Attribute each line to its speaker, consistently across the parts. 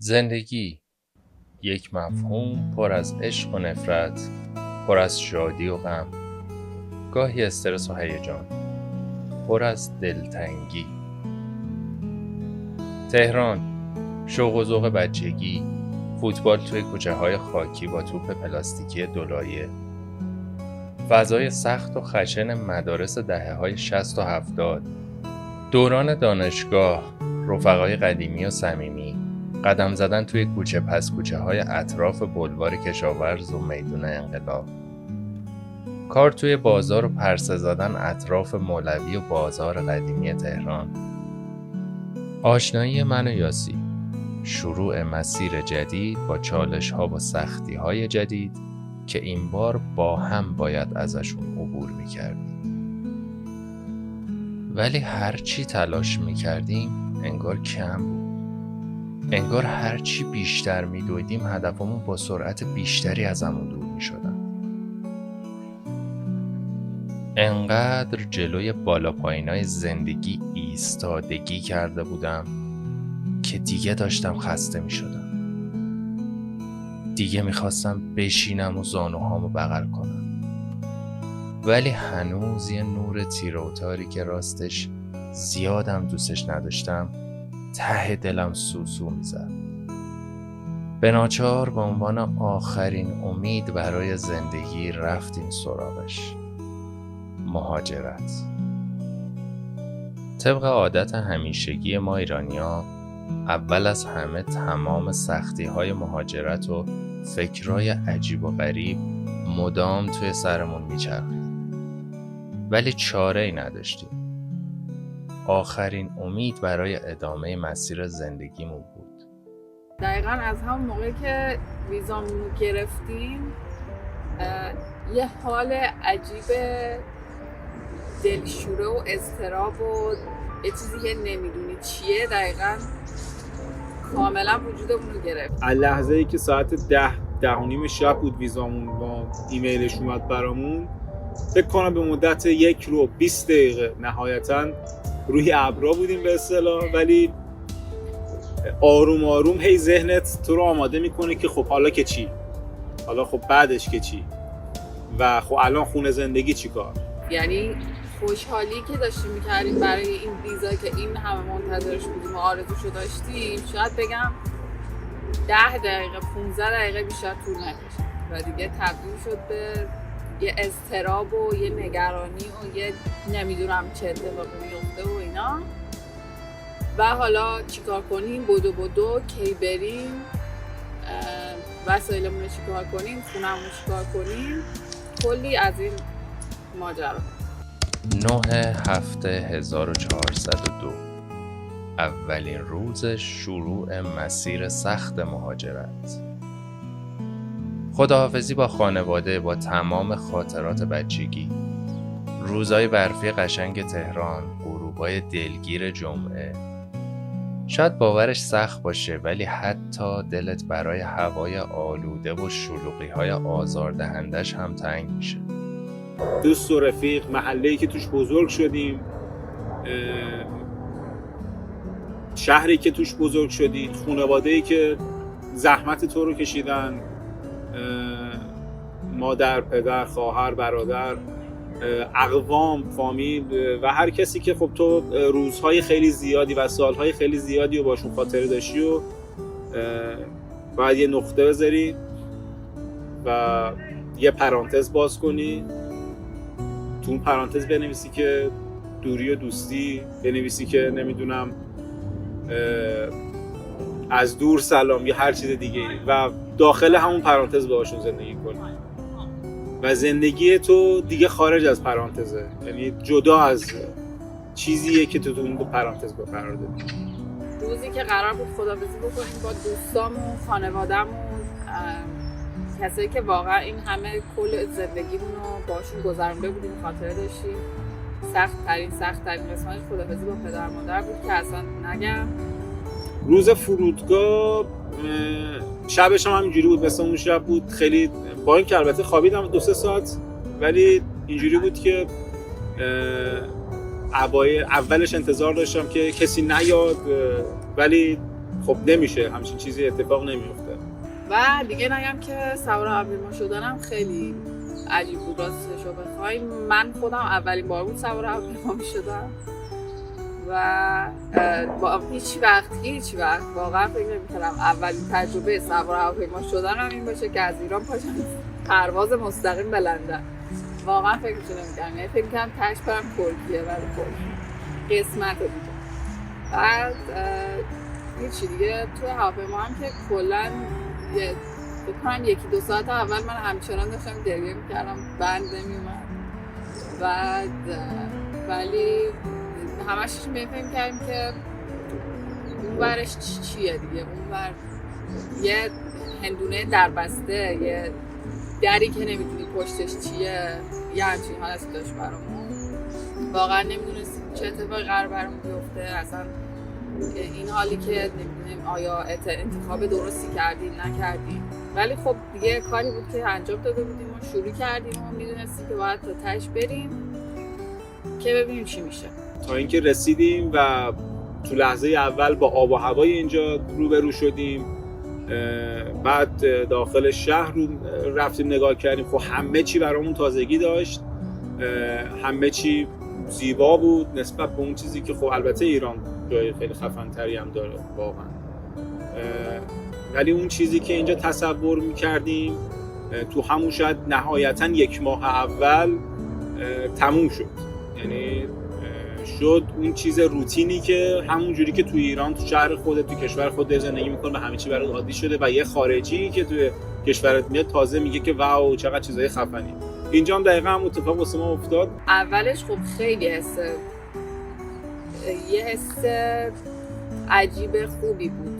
Speaker 1: زندگی یک مفهوم پر از عشق و نفرت، پر از شادی و غم، گاهی استرس و هیجان، پر از دلتنگی. تهران، شوق و ذوق بچگی، فوتبال توی کوچه‌های خاکی با توپ پلاستیکی دولایه، فضای سخت و خشن مدارس دهه‌های 60 و 70، دوران دانشگاه، رفقای قدیمی و صمیمی، قدم زدن توی کوچه پس کوچه های اطراف بلوار کشاورز و میدون انقلاب، کار توی بازار و پرسه زدن اطراف مولوی و بازار قدیمی تهران، آشنایی من و یاسی، شروع مسیر جدید با چالش ها و سختی های جدید که این بار با هم باید ازشون عبور میکردیم. ولی هرچی تلاش میکردیم انگار کم بود. انگار هرچی بیشتر میدویدیم هدفمون با سرعت بیشتری ازمون دور میشدن. انقدر جلوی بالا پایینای زندگی ایستادگی کرده بودم که دیگه داشتم خسته میشدم. دیگه میخواستم بشینم و زانوهامو بغل کنم. ولی هنوز یه نور تیره و تاریک راستش زیادم دوستش نداشتم ته دلم سوسو میزد. به ناچار به عنوان آخرین امید برای زندگی رفتیم سراغش. مهاجرت. طبق عادت همیشگی ما ایرانی‌ها، اول از همه تمام سختی‌های مهاجرت و فکرای عجیب و غریب مدام توی سرمون میچرخید. ولی چاره‌ای نداشتیم. آخرین امید برای ادامه مسیر زندگیمون بود.
Speaker 2: دقیقاً از همون موقعی که ویزامونو گرفتیم یه حال عجیب دلشوره و اضطراب و یه چیزی که نمیدونی چیه دقیقاً کاملا وجودمون رو گرفت.
Speaker 3: لحظه ای که ساعت 10:30 شب بود ویزامون با ایمیلش اومد برامون، فکر کنم به مدت 1 رو 20 دقیقه نهایتاً روی ابرا بودیم به اصطلاح، ولی آروم آروم هی ذهنت تو رو آماده میکنه که خب حالا که چی؟ حالا خب بعدش که چی؟ و خب الان خونه زندگی چی کار؟
Speaker 2: یعنی خوشحالی که داشتیم میکردیم برای این ویزا که این همه منتظرش بودیم و آرزوشو داشتیم، شاید بگم 10 دقیقه 15 دقیقه بیشتر طول نکشید و دیگه تبدیل شد به یه اضطراب و یه نگرانی و یه نمیدونم چه اتفاقی میفته و اینا. و حالا چیکار کنیم؟ بدو کی بریم؟ وسایلمون رو چیکار کنیم؟ خونمون رو چیکار کنیم؟ کلی از این ماجرا.
Speaker 1: 9/7/1402 اولین روز شروع مسیر سخت مهاجرت. خداحافظی با خانواده، با تمام خاطرات بچگی، روزهای برفی قشنگ تهران، غروبای دلگیر جمعه. شاید باورش سخت باشه ولی حتی دلت برای هوای آلوده و شلوغی‌های آزاردهندش هم تنگ میشه.
Speaker 3: دوست و رفیق، محله‌ای که توش بزرگ شدیم، شهری که توش بزرگ شدی، خانواده‌ای که زحمت تو رو کشیدن، مادر، پدر، خواهر، برادر، اقوام، فامیل و هر کسی که خب تو روزهای خیلی زیادی و سالهای خیلی زیادی رو باشون خاطره داشتی و باید یه نقطه بذاری و یه پرانتز باز کنی. تو اون پرانتز بنویسی که دوری و دوستی، بنویسی که نمیدونم از دور سلام یا هر چیز دیگه و داخل همون پرانتز باهاشون زندگی کنی و زندگی تو دیگه خارج از پرانتزه، یعنی جدا از چیزیه که تو اون پرانتز قرار دادی.
Speaker 2: روزی که قرار بود خداحافظی بکنیم با دوستامون، خانواده‌مون، کسایی که واقعا این همه کل زندگیمون رو باشون گذرونده بودیم، خاطره داشتیم. سخت ترین قسمت خداحافظی با پدر مادر بود که اصلا نگم.
Speaker 3: روز فرودگاه شبش هم همینجوری بود، مثل اون شب بود. خیلی با این که البته خوابیدم 2-3 ساعت، ولی اینجوری بود که اولش انتظار داشتم که کسی نیاد، ولی خب نمیشه، همچین چیزی اتفاق نمیفته.
Speaker 2: و دیگه نگم که سوار هواپیما شدنم خیلی عجیب بود راستش رو بخوای. من خودم اولین بار بود سوار هواپیما میشدم و هیچ وقت واقعا فکر نمی‌کردم اولین تجربه سوار هواپیما شدنم این باشه که از ایران پاشم پرواز مستقیم به لندن. واقعا فکرش نمی‌کردم، یعنی فکر می‌کردم تاش برم ترکیه، ولی خب قسمت دیگه. بعد هیچی دیگه تو هواپیما هم که کلا بکنم 1-2 ساعت اول من همچنان داشتم گریه می‌کردم، بند نمی‌اومد. بعد ولی همش می‌فهمیم کردیم که اون ورش چیه دیگه، اون ور یه هندونه دربسته، یه دری که نمیدونی پشتش چیه، یه همچین حالتی داشت برامون. واقعا نمیدونستیم چه اتفاقی قرار برامون بیفته. اصلا این حالی که نمیدونیم آیا انتخاب درستی کردیم نکردیم، ولی خب دیگه کاری بود که انجام داده بودیم و شروع کردیم و میدونستیم که باید تا تهش بریم که ببینیم چی میشه.
Speaker 3: تا اینکه رسیدیم و تو لحظه اول با آب و هوای اینجا روبرو شدیم. بعد داخل شهر رو رفتیم نگاه کردیم، خب همه چی برامون تازگی داشت، همه چی زیبا بود نسبت به اون چیزی که خب البته ایران جای خیلی خفن‌تری هم داره واقعا، ولی اون چیزی که اینجا تصور می‌کردیم تو همون شاید نهایتاً 1 ماه اول تموم شد. یعنی شد اون چیز روتینی که همون جوری که تو ایران تو شهر خودت تو کشور خودت زندگی می‌کنی و همه چی برات عادی شده و یه خارجی که تو کشورت میاد تازه میگه که واو چقدر چیزای خفنی. اینجا هم دقیقاً هم اتفاق واسه ما افتاد.
Speaker 2: اولش خب خیلی یه حس عجیب خوبی بود،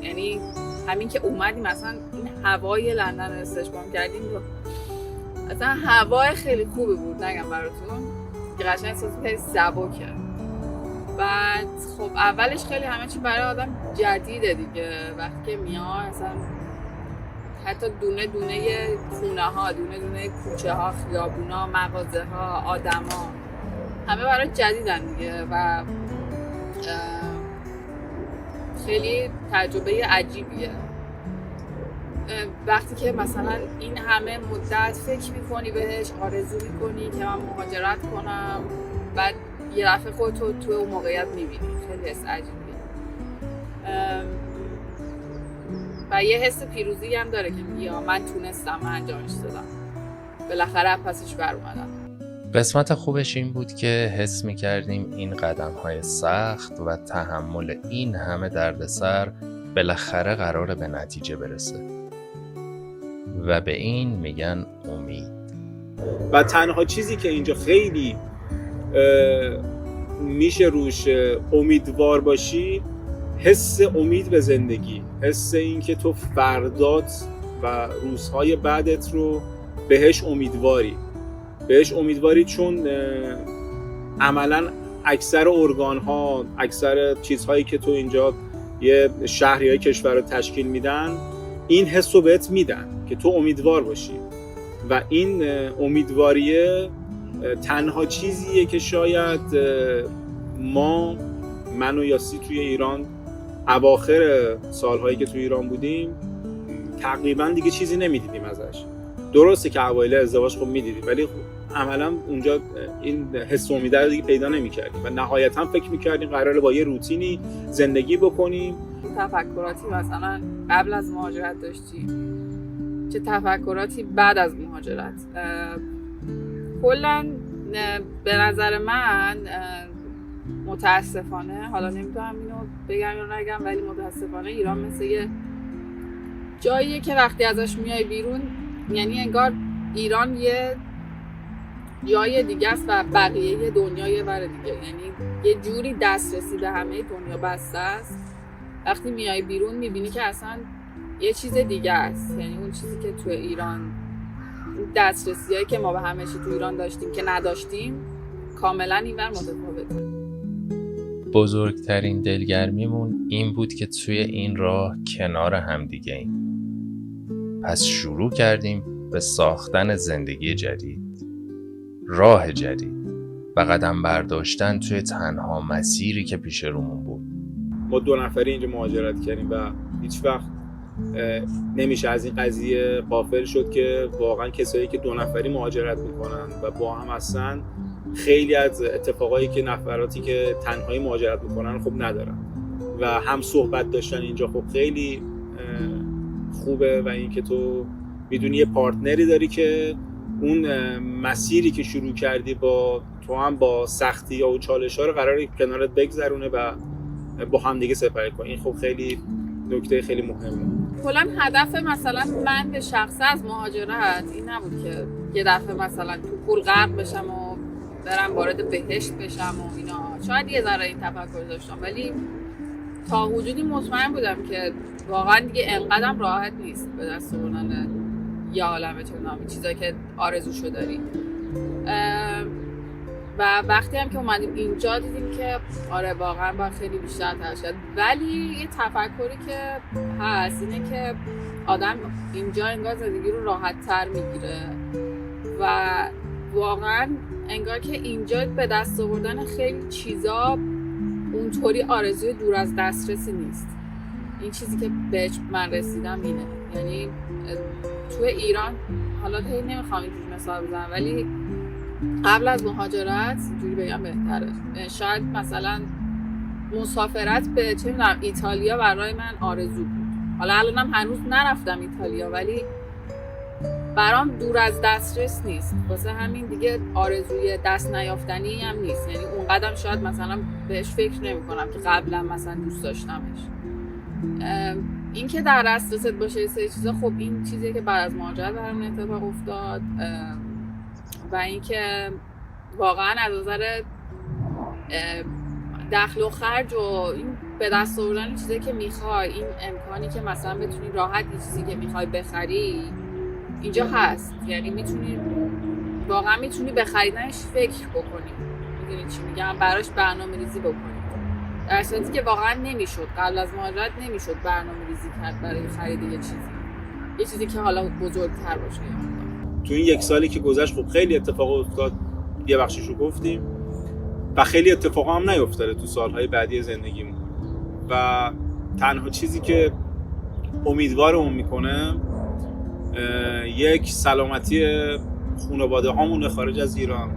Speaker 2: یعنی همین که اومدیم مثلا این هوای لندن رو استشمام کردیم، مثلا هوای خیلی خوبی بود نگم براتون که قشنگ احساس می‌کردی سبکه. بعد خب اولش خیلی همه چی برای آدم جدیده دیگه، وقتی که میاد مثلا حتی دونه دونه خونه ها، دونه دونه کوچه ها، خیابونا، مغازه ها، آدما همه برای جدیدن دیگه و خیلی تجربه عجیبیه. وقتی که مثلا این همه مدت فکر میکنی بهش، آرزو میکنی که من مهاجرت کنم، بعد یه دفعه خودتو تو اون موقعیت میبینی، خیلی حس عجیبیه و یه حس پیروزی هم داره که میگی من تونستم، من انجامش دادم، بالاخره پسش بر اومدم.
Speaker 1: قسمت خوبش این بود که حس می‌کردیم این قدم‌های سخت و تحمل این همه دردسر بالاخره قراره به نتیجه برسه و به این میگن امید.
Speaker 3: و تنها چیزی که اینجا خیلی میشه روش امیدوار باشی حس امید به زندگی، حس این که تو فردات و روزهای بعدت رو بهش امیدواری چون عملاً اکثر ارگان‌ها، اکثر چیزهایی که تو اینجا یه شهر یا کشور رو تشکیل میدن این حس رو بهت میدن که تو امیدوار باشی و این امیدواریه تنها چیزیه که شاید من و یاسی توی ایران اواخر سالهایی که توی ایران بودیم تقریبا دیگه چیزی نمیدیدیم ازش. درسته که اوایل ازدواج خب میدیدیم ولی عملا اونجا این حس و امید رو دیگه پیدا نمی‌کردیم و نهایتا فکر می‌کردیم قراره با یه روتینی زندگی بکنیم.
Speaker 2: تفکراتی مثلا قبل از مهاجرت داشتی، چه تفکراتی بعد از مهاجرت. کلاً به نظر من متاسفانه، حالا نمیتونم اینو بگم یا نگم، ولی متاسفانه ایران مثل یه جاییه که وقتی ازش میای بیرون یعنی انگار ایران یه جای دیگه است و بقیه دنیا یه ور دیگه، یعنی یه جوری دسترسی به همه دنیا بسته است. وقتی میای بیرون میبینی که اصلا یه چیز دیگه است، یعنی اون چیزی که تو ایران، دسترسیایی که ما به همه چی تو ایران داشتیم که نداشتیم کاملا اینور متفاوته.
Speaker 1: بزرگترین دلگرمیمون این بود که توی این راه کنار همدیگه ایم. پس شروع کردیم به ساختن زندگی جدید، راه جدید و قدم برداشتن توی تنها مسیری که پیش رومون بود.
Speaker 3: ما 2 نفری اینجا مهاجرت کردیم و هیچ وقت نمیشه از این قضیه غافل شد که واقعا کسایی که 2 نفری مهاجرت میکنن و با هم هستن خیلی از اتفاقایی که نفراتی که تنهایی مهاجرت میکنن خب ندارن و هم صحبت داشتن اینجا خب خیلی خوبه و این که تو میدونی یه پارتنری داری که اون مسیری که شروع کردی با تو هم با سختی ها و چالش ها رو قراره کنارت بگذرونه و با هم دیگه سپری کنی. این خب خیلی نکته خیلی مهمه.
Speaker 2: کلا هدف مثلا من به شخصه از مهاجرت این نبود که یه دفعه مثلا تو پول غرق بشم و برم وارد بهشت بشم و اینا. شاید یه ذره این تفکر داشتم ولی تا حدودی مطمئن بودم که واقعا دیگه انقدرم راحت نیست به دست آوردن یه عالمه چون چیزایی که آرزوشو داری. و وقتی هم که اومدیم اینجا دیدیم که آره واقعا باید خیلی بیشتر تلاش کرد، ولی یه تفکری که هست اینه که آدم اینجا انگار زندگی رو راحت تر میگیره و واقعا انگار که اینجا به دست آوردن خیلی چیزا اونطوری آرزوی دور از دسترسی نیست. این چیزی که بهش من رسیدم اینه. یعنی تو ایران حالا نمیخوام اینجوری مثال بزنم ولی قبل از مهاجرت جوری بگم بهتره، شاید مثلا مسافرت به چه میدونم ایتالیا برای من آرزو بود. حالا الانم هنوز نرفتم ایتالیا ولی برام دور از دسترس نیست، واسه همین دیگه آرزوی دست نیافتنی هم نیست. یعنی اون قدم شاید مثلا بهش فکر نمی کنم که قبلا مثلا دوست داشتمش. این که در دسترست باشه یه سری چیزا خب این چیزیه که بعد از مهاجرت برام اتفاق افتاد و اینکه واقعا از نظر دخل و خرج و این به دست آوردن چیزی که میخوای، این امکانی که مثلا بتونی راحت یه چیزی که میخوای بخری اینجا هست. یعنی میتونی واقعا میتونی به خریدنش فکر بکنی، میدونی چی میگم، براش برنامه‌ریزی بکنی، در صورتی که واقعا نمیشد قبل از مهاجرت نمیشد برنامه‌ریزی کرد برای خرید یه چیزی که حالا بزرگتر باشه.
Speaker 3: تو این 1 سالی که گذشت خب خیلی اتفاق افتاد، یه بخشش رو گفتیم و خیلی اتفاقا هم نیفتاده تو سالهای بعدی زندگیمون و تنها چیزی که امیدوارمون میکنه یک سلامتی خانواده هامون خارج از ایران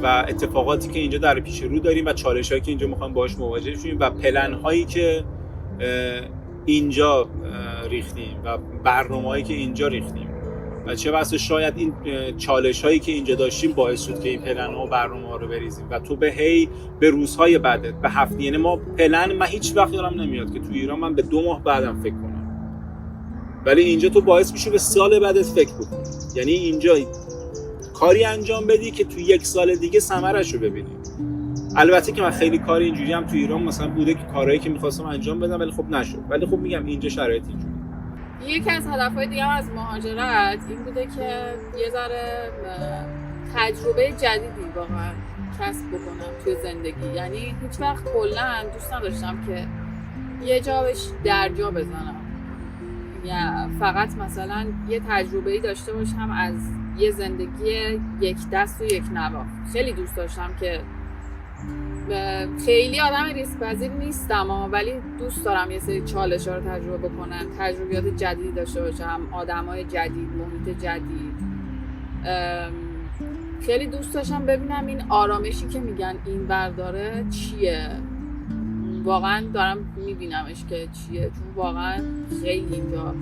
Speaker 3: و اتفاقاتی که اینجا در پیش رو داریم و چالش‌هایی که اینجا میخوایم باهاش مواجه شیم و پلن‌هایی که اینجا ریختیم و برنامه‌هایی که اینجا ریختیم و چه بسا شاید این چالش‌هایی که اینجا داشتیم باعث شد که این پلن‌ها و برنامه‌ها رو بریزیم و تو به روزهای بعدت به هفته. یعنی ما من هیچ وقت یادم نمیاد که تو ایران من به 2 ماه بعدم فکر کنم، ولی اینجا تو باعث میشه به سال بعدت فکر بکنی. یعنی اینجا کاری انجام بدی که تو 1 سال دیگه ثمرش رو ببینی. البته که من خیلی کار اینجوری هم تو ایران مثلا بوده که کارهایی که می‌خواستم انجام بدم ولی خب نشد، ولی خب میگم اینجا شرایط اینجوری.
Speaker 2: یکی از هدف‌های دیگه از مهاجرت این بوده که یه ذره تجربه جدیدی واقعا کسب بکنم توی زندگی. یعنی هیچ وقت کلاً دوست نداشتم که یه جا بهش درجا بزنم یا فقط مثلا یه تجربه‌ای داشته باشم از یه زندگی یک دست و یک نواخت. خیلی دوست داشتم که خیلی آدم ریسک پذیر نیستم ولی دوست دارم یه سری چالش‌ها رو تجربه بکنم، تجربیات جدید داشته باشم، آدمای جدید، محیط جدید. خیلی دوست داشتم ببینم این آرامشی که میگن این برداره چیه. واقعا دارم میبینمش که چیه، چون واقعا خیلی اینجا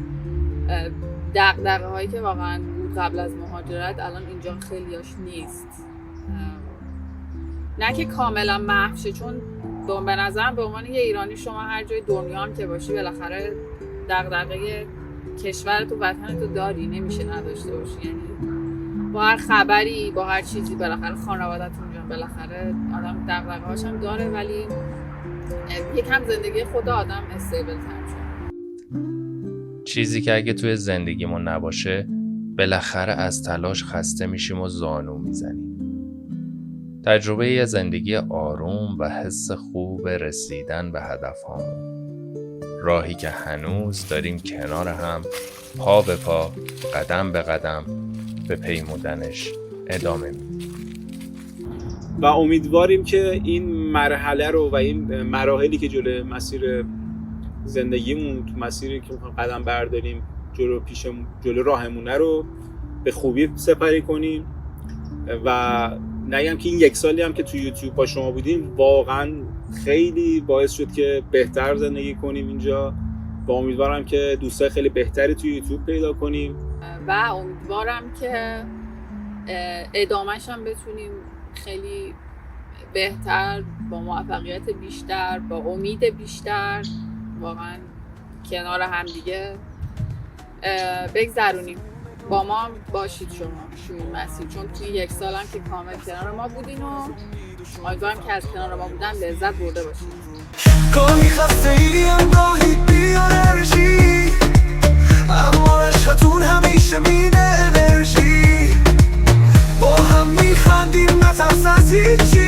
Speaker 2: دغدغه هایی که واقعا بود قبل از مهاجرت الان اینجا خیلیاش نیست. نه که کاملا محو شه، چون به نظرم به عنوان یه ایرانی شما هر جای دنیا هم که باشی بالاخره دغدغه کشورت و وطنت رو داری، نمیشه نداشته باشی. یعنی با هر خبری با هر چیزی بالاخره خانواده‌تون اونجا بالاخره آدم دغدغه‌هاش هم داره، ولی یکم زندگی خود آدم استیبل تر شد.
Speaker 1: چیزی که اگه توی زندگیمون نباشه بالاخره از تلاش خسته میشیم و زانو میزنیم. تجربه یه زندگی آروم و حس خوب رسیدن به هدفهامون، راهی که هنوز داریم کنار هم پا به پا قدم به قدم به پیمودنش ادامه میدیم.
Speaker 3: و امیدواریم که این مرحله رو و این مراحلی که جلوی مسیر زندگیمون تو مسیری که میخوایم قدم برداریم جلو راهمونه رو به خوبی سپری کنیم و نگم که این 1 سالی هم که تو یوتیوب با شما بودیم واقعا خیلی باعث شد که بهتر زندگی کنیم اینجا و امیدوارم که دوستای خیلی بهتری تو یوتیوب پیدا کنیم
Speaker 2: و امیدوارم که ادامهش هم بتونیم خیلی بهتر، با موفقیت بیشتر، با امید بیشتر واقعا کنار هم دیگه بگذرونیم. با ما هم باشید شما تو این مسیر، چون توی 1 سال هم که کامل کنار ما بودین و امیدوارم که از کنار ما بودن لذت برده باشید.
Speaker 4: گاهی خسته ایم گاهی بی انرژی، اما عشقتون همیشه میده انرژی. با هم میخندیم نترس از هیچی.